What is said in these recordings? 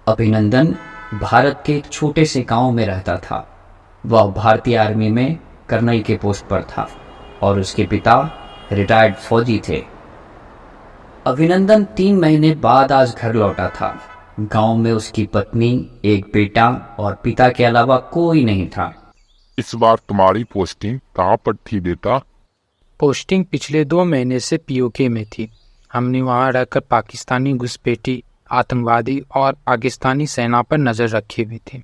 अभिनंदन भारत के एक छोटे से गांव में रहता था। वह भारतीय आर्मी में कर्नल के पोस्ट पर था और उसके पिता रिटायर्ड फौजी थे। अभिनंदन 3 महीने बाद आज घर लौटा था। गांव में उसकी पत्नी, एक बेटा और पिता के अलावा कोई नहीं था। इस बार तुम्हारी पोस्टिंग कहाँ पर थी बेटा? पोस्टिंग पिछले 2 महीने से पीओके में थी। हमने वहां रहकर पाकिस्तानी घुसपैठी, आतंकवादी और पाकिस्तानी सेना पर नजर रखी हुई थी।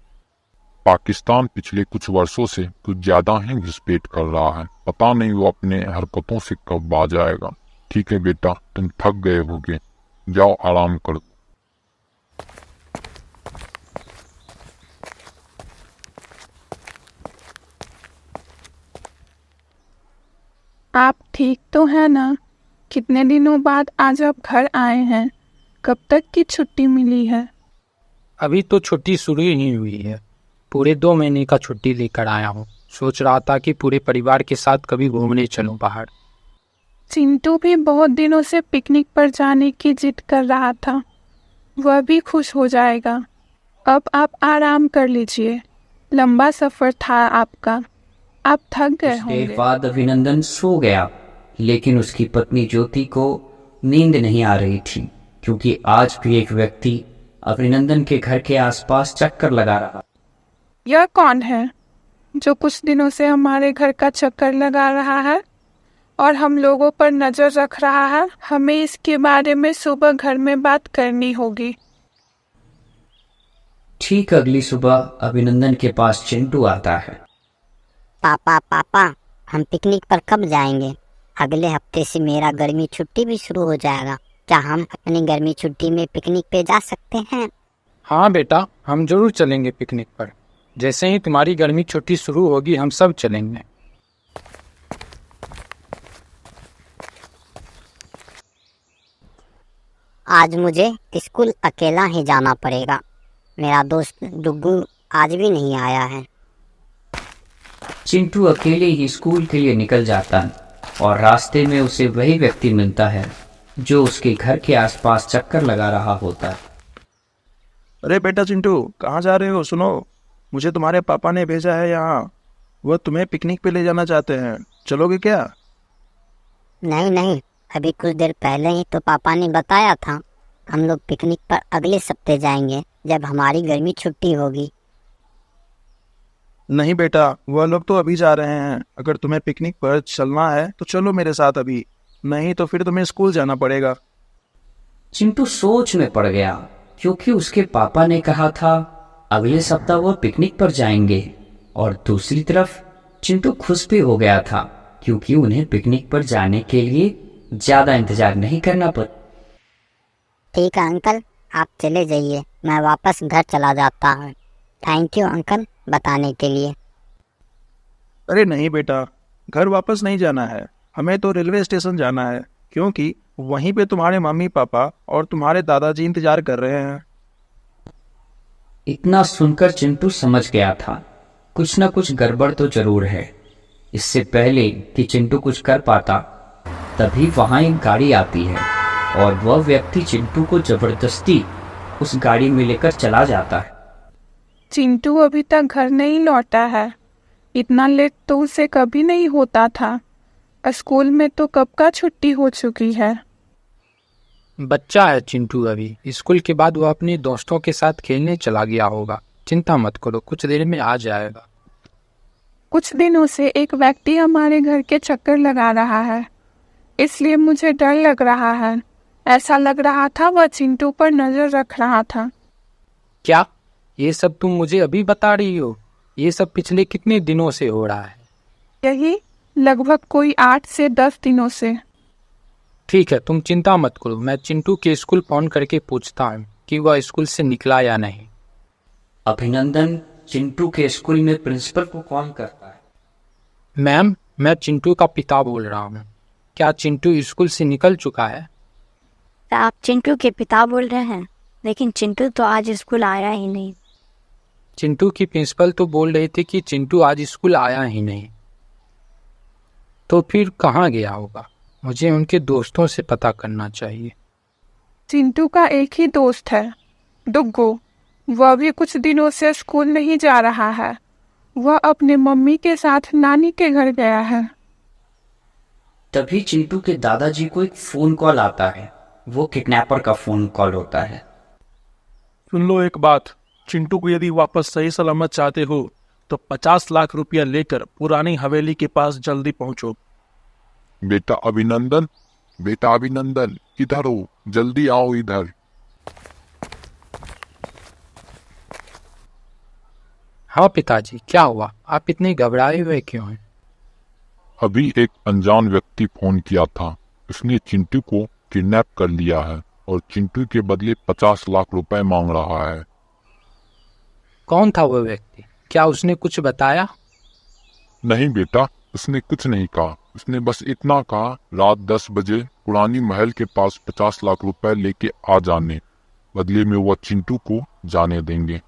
पाकिस्तान पिछले कुछ वर्षों से कुछ ज्यादा ही घुसपैठ कर रहा है। पता नहीं वो अपने हरकतों से कब बाज आएगा। ठीक है बेटा, तुम थक गए होगे, जाओ आराम करो। आप ठीक तो हैं ना? कितने दिनों बाद आज आप घर आए हैं। कब तक की छुट्टी मिली है? अभी तो छुट्टी शुरू ही हुई है। पूरे 2 महीने का छुट्टी लेकर आया हूँ। सोच रहा था कि पूरे परिवार के साथ कभी घूमने चलूं बाहर। चिंटू भी बहुत दिनों से पिकनिक पर जाने की जिद कर रहा था। वह भी खुश हो जाएगा। अब आप आराम कर लीजिए। लंबा सफर था आपका, आप थक गए कुछ होंगे। देर बाद अभिनंदन सो गया, लेकिन उसकी पत्नी ज्योति को नींद नहीं आ रही थी, क्योंकि आज भी एक व्यक्ति अभिनंदन के घर के आसपास चक्कर लगा रहा। यह कौन है जो कुछ दिनों से हमारे घर का चक्कर लगा रहा है और हम लोगों पर नजर रख रहा है? हमें इसके बारे में सुबह घर में बात करनी होगी। ठीक अगली सुबह अभिनंदन के पास चिंटू आता है। पापा पापा, हम पिकनिक पर कब जाएंगे? अगले हफ्ते से मेरा गर्मी छुट्टी भी शुरू हो जाएगा। क्या हम अपनी गर्मी छुट्टी में पिकनिक पे जा सकते हैं? हाँ बेटा, हम जरूर चलेंगे पिकनिक पर। जैसे ही तुम्हारी गर्मी छुट्टी शुरू होगी हम सब चलेंगे। आज मुझे स्कूल अकेला ही जाना पड़ेगा। मेरा दोस्त डुग्गू आज भी नहीं आया है। चिंटू अकेले ही स्कूल के लिए निकल जाता है और रास्ते में उसे वही व्यक्ति मिलता है जो उसके घर के आसपास चक्कर लगा रहा होता है। अरे बेटा चिंटू, कहाँ जा रहे हो? सुनो, मुझे तुम्हारे पापा ने भेजा है यहाँ। वह तुम्हें पिकनिक पे ले जाना चाहते हैं। चलोगे क्या? नहीं नहीं, अभी कुछ देर पहले ही तो पापा ने बताया था हम लोग पिकनिक पर अगले सप्ताह जाएंगे, जब हमारी गर्मी छुट्टी होगी। नहीं बेटा, वह लोग तो अभी जा रहे हैं। अगर तुम्हें पिकनिक पर चलना है तो चलो मेरे साथ अभी, नहीं तो फिर तुम्हें स्कूल जाना पड़ेगा। चिंटू सोच में पड़ गया, क्योंकि उसके पापा ने कहा था अगले सप्ताह वह पिकनिक पर जाएंगे, और दूसरी तरफ चिंटू खुश भी हो गया था, क्योंकि उन्हें पिकनिक पर जाने के लिए ज्यादा इंतजार नहीं करना पड़ा। ठीक है अंकल, आप चले जाइए, मैं वापस घर चला जाता हूँ। थैंक यू अंकल बताने के लिए। अरे नहीं बेटा, घर वापस नहीं जाना है। हमें तो रेलवे स्टेशन जाना है, क्योंकि वहीं पे तुम्हारे मम्मी पापा और तुम्हारे दादाजी इंतजार कर रहे हैं। इतना सुनकर चिंटू समझ गया था कुछ न कुछ गड़बड़ तो जरूर है। इससे पहले कि चिंटू कुछ कर पाता, तभी वहां एक गाड़ी आती है और वह व्यक्ति चिंटू को जबरदस्ती उस गाड़ी में लेकर चला जाता है। चिंटू अभी तक घर नहीं लौटा है। इतना लेट तो उसे कभी नहीं होता था। स्कूल में तो कब का छुट्टी हो चुकी है। बच्चा है चिंटू, अभी स्कूल के बाद वो अपने दोस्तों के साथ खेलने चला गया होगा। चिंता मत करो, कुछ देर में आ जाएगा। कुछ दिनों से एक व्यक्ति हमारे घर के चक्कर लगा रहा है, इसलिए मुझे डर लग रहा है। ऐसा लग रहा था वह चिंटू पर नजर रख रहा था। क्या ये सब तुम मुझे अभी बता रही हो? ये सब पिछले कितने दिनों से हो रहा है? यही लगभग कोई 8 से 10 दिनों से। ठीक है, तुम चिंता मत करो। मैं चिंटू के स्कूल फोन करके पूछता हूँ कि वह स्कूल से निकला या नहीं। अभिनंदन चिंटू के स्कूल में प्रिंसिपल को कॉल करता है। मैम, मैं चिंटू का पिता बोल रहा हूँ। क्या चिंटू स्कूल से निकल चुका है? आप चिंटू के पिता बोल रहे हैं, लेकिन चिंटू तो आज स्कूल आया ही नहीं। चिंटू की प्रिंसिपल तो बोल रही थी कि चिंटू आज स्कूल आया ही नहीं। तो फिर कहाँ गया होगा? मुझे उनके दोस्तों से पता करना चाहिए। चिंटू का एक ही दोस्त है, डुग्गू। वह भी कुछ दिनों से स्कूल नहीं जा रहा है। वह अपने मम्मी के साथ नानी के घर गया है। तभी चिंटू के दादाजी को एक फोन कॉल आता है। वो किडनैपर का फोन कॉल होता है। सुन लो एक बात, चिंटू को यदि वापस सही सलामत चाहते हो तो 50 लाख रुपया लेकर पुरानी हवेली के पास जल्दी पहुंचो। बेटा अभिनंदन, बेटा अभिनंदन, किधर हो? जल्दी आओ इधर। हाँ पिताजी, क्या हुआ? आप इतने घबराए हुए क्यों हैं? अभी एक अनजान व्यक्ति फोन किया था। उसने चिंटू को किडनैप कर लिया है और चिंटू के बदले 50 लाख रुपए मांग रहा है। कौन था वो व्यक्ति? क्या उसने कुछ बताया? नहीं बेटा, उसने कुछ नहीं कहा। उसने बस इतना कहा, रात 10 बजे पुरानी महल के पास 50 लाख रुपए लेके आ जाने, बदले में वह चिंटू को जाने देंगे।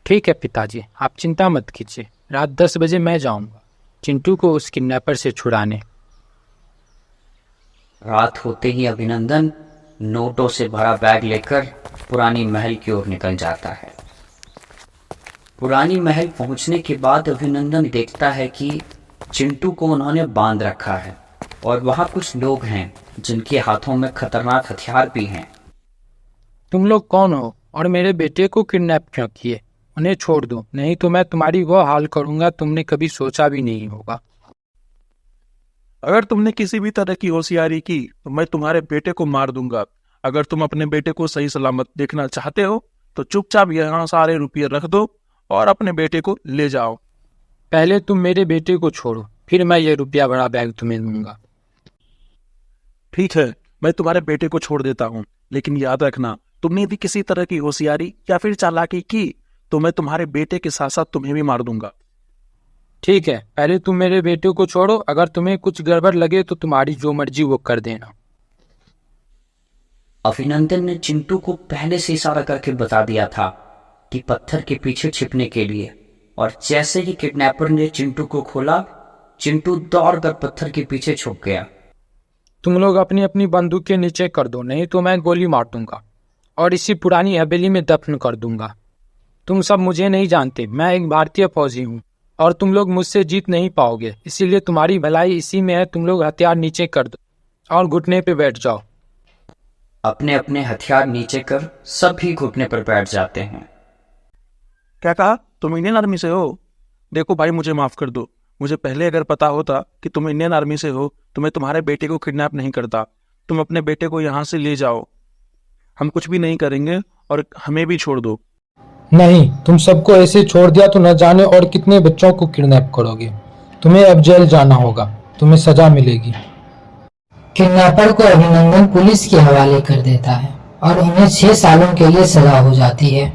ठीक है पिताजी, आप चिंता मत कीजिए। रात 10 बजे मैं जाऊंगा चिंटू को उस किडनैपर से छुड़ाने। रात होते ही अभिनंदन नोटों से भरा बैग लेकर पुरानी महल की ओर निकल जाता है। पुरानी महल पहुंचने के बाद अभिनंदन देखता है कि चिंटू को उन्होंने बांध रखा है और वहां कुछ लोग हैं जिनके हाथों में खतरनाक हथियार भी हैं। तुम लोग कौन हो और मेरे बेटे को किडनैप क्यों किए? उन्हें छोड़ दो, नहीं तो मैं तुम्हारी वो हाल करूंगा तुमने कभी सोचा भी नहीं होगा। अगर तुमने किसी भी तरह की होशियारी की तो मैं तुम्हारे बेटे को मार दूंगा। अगर तुम अपने बेटे को सही सलामत देखना चाहते हो तो चुपचाप यहाँ सारे रुपये रख दो और अपने बेटे को ले जाओ। पहले तुम मेरे बेटे को छोड़ो, फिर मैं ये रुपया भरा बैग तुम्हें दूंगा। ठीक है, मैं तुम्हारे बेटे को छोड़ देता हूँ, लेकिन याद रखना, तुमने यदि किसी तरह की होशियारी या फिर चालाकी की तो मैं तुम्हारे बेटे के साथ साथ तुम्हें भी मार दूंगा। ठीक है, पहले तुम मेरे बेटे को छोड़ो। अगर तुम्हें कुछ गड़बड़ लगे तो तुम्हारी जो मर्जी वो कर देना। अभिनंदन ने चिंटू को पहले से इशारा करके बता दिया था कि पत्थर के पीछे छिपने के लिए, और जैसे ही किडनैपर ने चिंटू को खोला, चिंटू दौड़कर पत्थर के पीछे छुप गया। तुम लोग अपनी अपनी बंदूक के नीचे कर दो, नहीं तो मैं गोली मार दूंगा और इसी पुरानी हवेली में दफन कर दूंगा। तुम सब मुझे नहीं जानते, मैं एक भारतीय फौजी हूँ और तुम लोग मुझसे जीत नहीं पाओगे, इसीलिए तुम्हारी भलाई इसी में है। तुम लोग हथियार नीचे कर दो और घुटने पे बैठ जाओ। अपने अपने हथियार नीचे कर सभी घुटने पर बैठ जाते हैं। क्या कहा? तुम इंडियन आर्मी से हो? देखो भाई, मुझे माफ कर दो। मुझे पहले अगर पता होता कि तुम इंडियन आर्मी से हो तो मैं तुम्हारे बेटे को किडनैप नहीं करता। तुम अपने बेटे को यहाँ से ले जाओ, हम कुछ भी नहीं करेंगे और हमें भी छोड़ दो। नहीं, तुम सबको ऐसे छोड़ दिया तो न जाने और कितने बच्चों को किडनैप करोगे। तुम्हें अब जेल जाना होगा, तुम्हें सजा मिलेगी। किडनैपर को अभिनंदन पुलिस के हवाले कर देता है और उन्हें 6 सालों के लिए सजा हो जाती है।